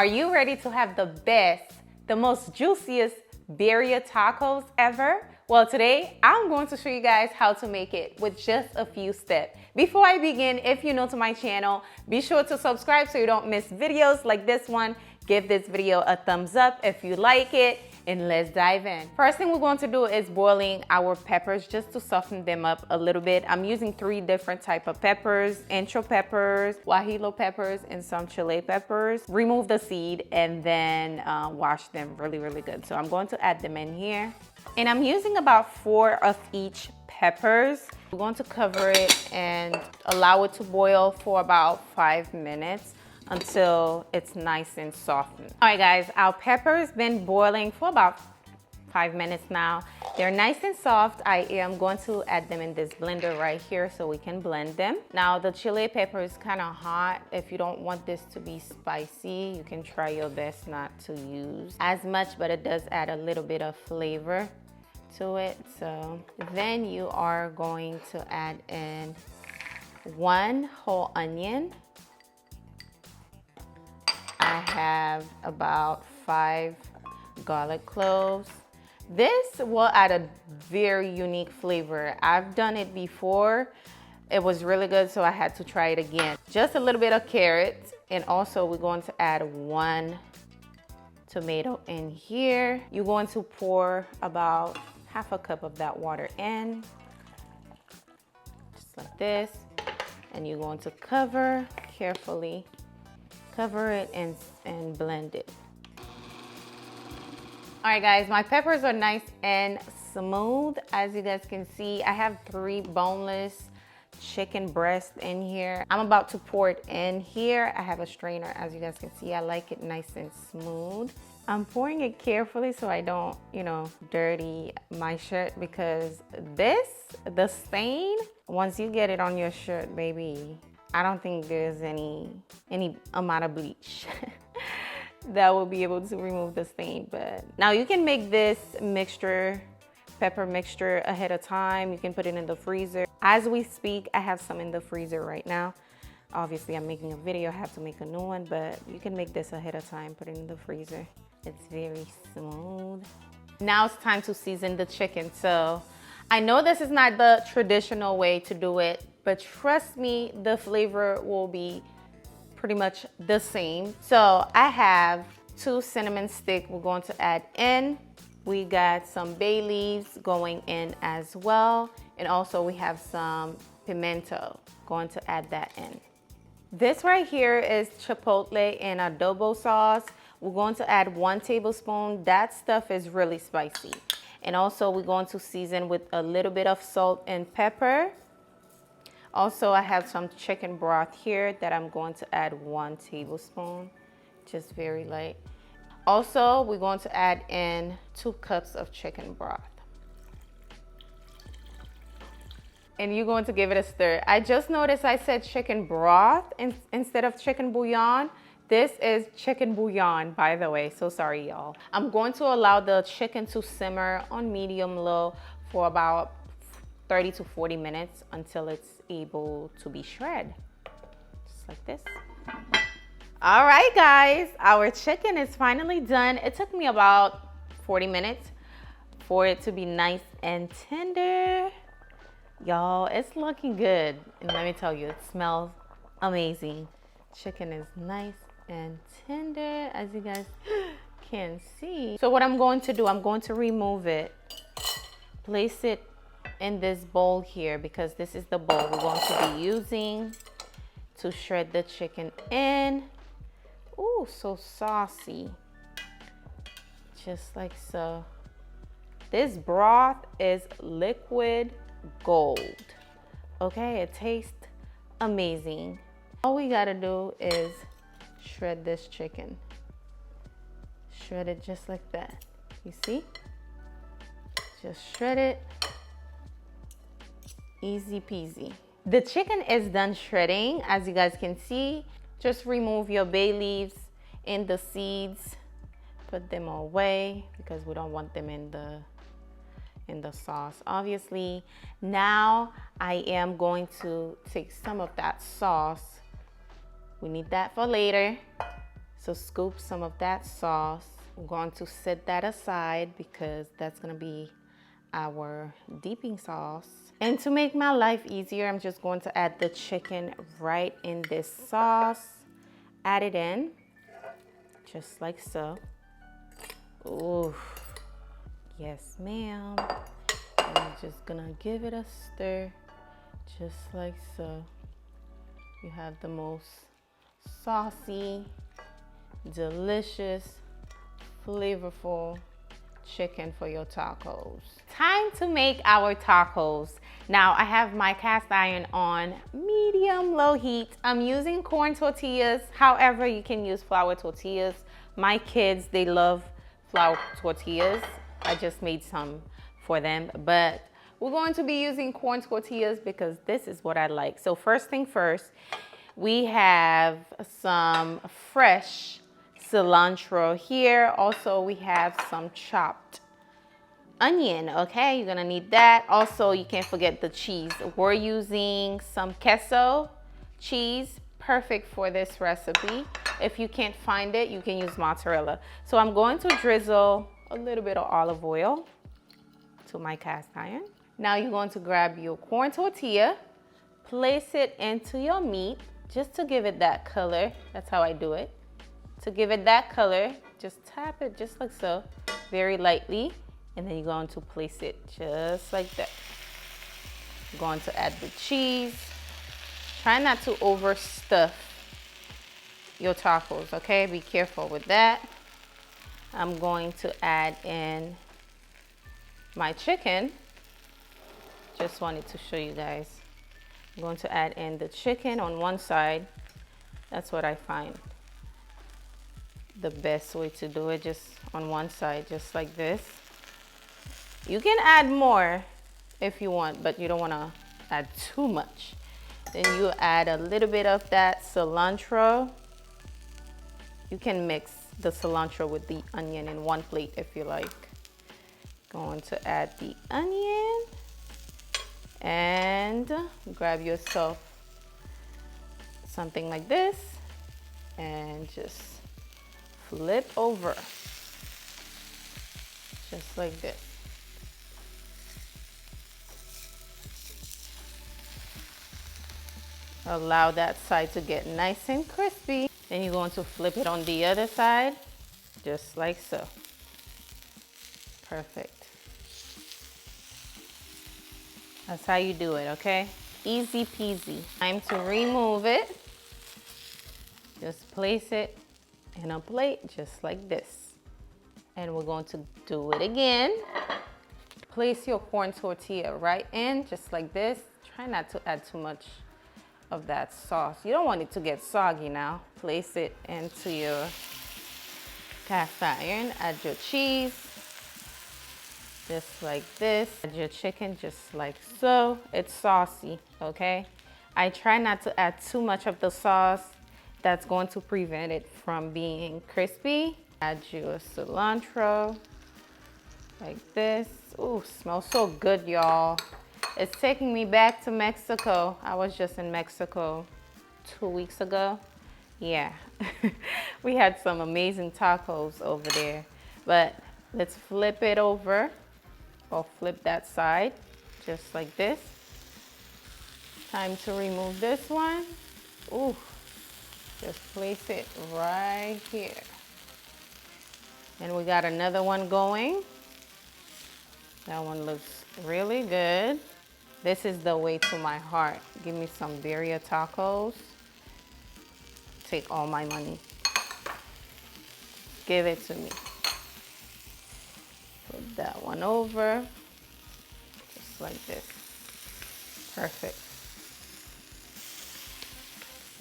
Are you ready to have the best, the most juiciest birria tacos ever? Well, today I'm going to show you guys how to make it with just a few steps. Before I begin, if you're new to my channel, be sure to subscribe so you don't miss videos like this one. Give this video a thumbs up if you like it, and let's dive in. First thing we're going to do is boiling our peppers just to soften them up a little bit. I'm using 3 different types of peppers: ancho peppers, guajillo peppers, and some chile peppers. Remove the seed and then wash them really good. So I'm going to add them in here. And I'm using about 4 of each peppers. We're going to cover it and allow it to boil for about 5 minutes until it's nice and softened. All right guys, our pepper's been boiling for about 5 minutes now. They're nice and soft. I am going to add them in this blender right here so we can blend them. Now the chili pepper is kind of hot. If you don't want this to be spicy, you can try your best not to use as much, but it does add a little bit of flavor to it. So then you are going to add in 1 whole onion. I have about 5 garlic cloves. This will add a very unique flavor. I've done it before. It was really good, so I had to try it again. Just a little bit of carrot, and also we're going to add 1 tomato in here. You're going to pour about half a cup of that water in, just like this, and you're going to cover carefully. Cover it and blend it. All right guys, my peppers are nice and smooth. As you guys can see, I have 3 boneless chicken breasts in here. I'm about to pour it in here. I have a strainer. As you guys can see, I like it nice and smooth. I'm pouring it carefully so I don't, dirty my shirt, because the stain, once you get it on your shirt, baby, I don't think there's any amount of bleach that will be able to remove the stain. But now you can make this mixture, pepper mixture, ahead of time. You can put it in the freezer. As we speak, I have some in the freezer right now. Obviously, I'm making a video, I have to make a new one, but you can make this ahead of time, put it in the freezer. It's very smooth. Now it's time to season the chicken. So I know this is not the traditional way to do it, but trust me, the flavor will be pretty much the same. So I have 2 cinnamon sticks we're going to add in. We got some bay leaves going in as well. And also we have some pimento, going to add that in. This right here is chipotle and adobo sauce. We're going to add 1 tablespoon. That stuff is really spicy. And also we're going to season with a little bit of salt and pepper. Also, I have some chicken broth here that I'm going to add 1 tablespoon, just very light. Also, we're going to add in 2 cups of chicken broth. And you're going to give it a stir. I just noticed I said chicken broth instead of chicken bouillon. This is chicken bouillon, by the way, so sorry y'all. I'm going to allow the chicken to simmer on medium-low for about 30 to 40 minutes until it's able to be shredded, just like this. All right guys, our chicken is finally done. It took me about 40 minutes for it to be nice and tender. Y'all, it's looking good. And let me tell you, it smells amazing. Chicken is nice and tender, as you guys can see. So what I'm going to do, I'm going to remove it, place it in this bowl here, because this is the bowl we're going to be using to shred the chicken in. Ooh, so saucy, just like so. This broth is liquid gold. Okay, it tastes amazing. All we gotta do is shred this chicken. Shred it just like that. You see? Just shred it. Easy peasy. The chicken is done shredding. As you guys can see, just remove your bay leaves and the seeds. Put them away because we don't want them in the sauce, obviously. Now I am going to take some of that sauce. We need that for later. So scoop some of that sauce. I'm going to set that aside because that's gonna be our dipping sauce. And to make my life easier, I'm just going to add the chicken right in this sauce. Add it in, just like so. Ooh, yes ma'am. And I'm just gonna give it a stir, just like so. You have the most saucy, delicious, flavorful chicken for your tacos. Time to make our tacos. Now I have my cast iron on medium low heat. I'm using corn tortillas. However, you can use flour tortillas. My kids, they love flour tortillas. I just made some for them, but we're going to be using corn tortillas because this is what I like. So first thing first, we have some fresh cilantro here. Also, we have some chopped onion, okay? You're gonna need that. Also, you can't forget the cheese. We're using some queso cheese, perfect for this recipe. If you can't find it, you can use mozzarella. So I'm going to drizzle a little bit of olive oil to my cast iron. Now you're going to grab your corn tortilla, place it into your meat just to give it that color. That's how I do it. To give it that color, just tap it just like so, very lightly, and then you're going to place it just like that. You're going to add the cheese. Try not to overstuff your tacos, okay? Be careful with that. I'm going to add in my chicken. Just wanted to show you guys. I'm going to add in the chicken on one side. That's what I find the best way to do it, just on one side, just like this. You can add more if you want, but you don't want to add too much. Then you add a little bit of that cilantro. You can mix the cilantro with the onion in one plate if you like. Going to add the onion and grab yourself something like this and just flip over, just like this. Allow that side to get nice and crispy. Then you're going to flip it on the other side, just like so. Perfect. That's how you do it, okay? Easy peasy. Time to remove it. Just place it in a plate just like this. And we're going to do it again. Place your corn tortilla right in just like this. Try not to add too much of that sauce. You don't want it to get soggy now. Place it into your cast iron. Add your cheese just like this. Add your chicken just like so. It's saucy, okay? I try not to add too much of the sauce. That's going to prevent it from being crispy. Add your cilantro like this. Ooh, smells so good, y'all. It's taking me back to Mexico. I was just in Mexico 2 weeks ago. Yeah, we had some amazing tacos over there. But let's flip it over, or flip that side, just like this. Time to remove this one. Ooh. Just place it right here. And we got another one going. That one looks really good. This is the way to my heart. Give me some birria tacos. Take all my money. Give it to me. Put that one over. Just like this. Perfect.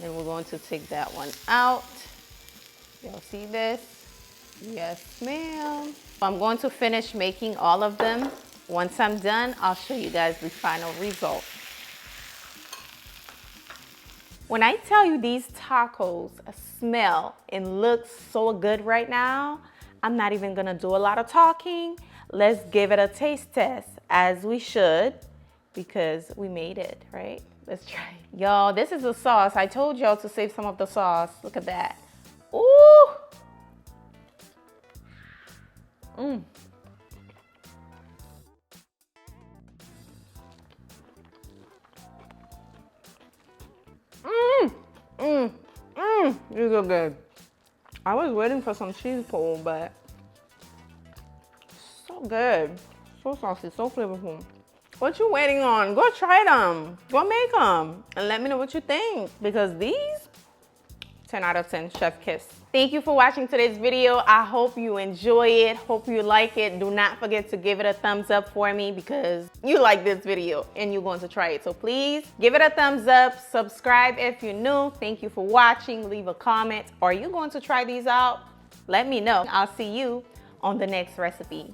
And we're going to take that one out. Y'all see this? Yes, ma'am. I'm going to finish making all of them. Once I'm done, I'll show you guys the final result. When I tell you these tacos smell and look so good right now, I'm not even gonna do a lot of talking. Let's give it a taste test, as we should, because we made it, right? Let's try it. Y'all, this is the sauce. I told y'all to save some of the sauce. Look at that. Ooh. Mmm. Mmm. Mmm. Mmm. These are good. I was waiting for some cheese pull, but so good. So saucy, so flavorful. What you waiting on? Go try them. Go make them. And let me know what you think. Because these, 10 out of 10, chef kiss. Thank you for watching today's video. I hope you enjoy it. Hope you like it. Do not forget to give it a thumbs up for me because you like this video and you're going to try it. So please give it a thumbs up. Subscribe if you're new. Thank you for watching. Leave a comment. Are you going to try these out? Let me know. I'll see you on the next recipe.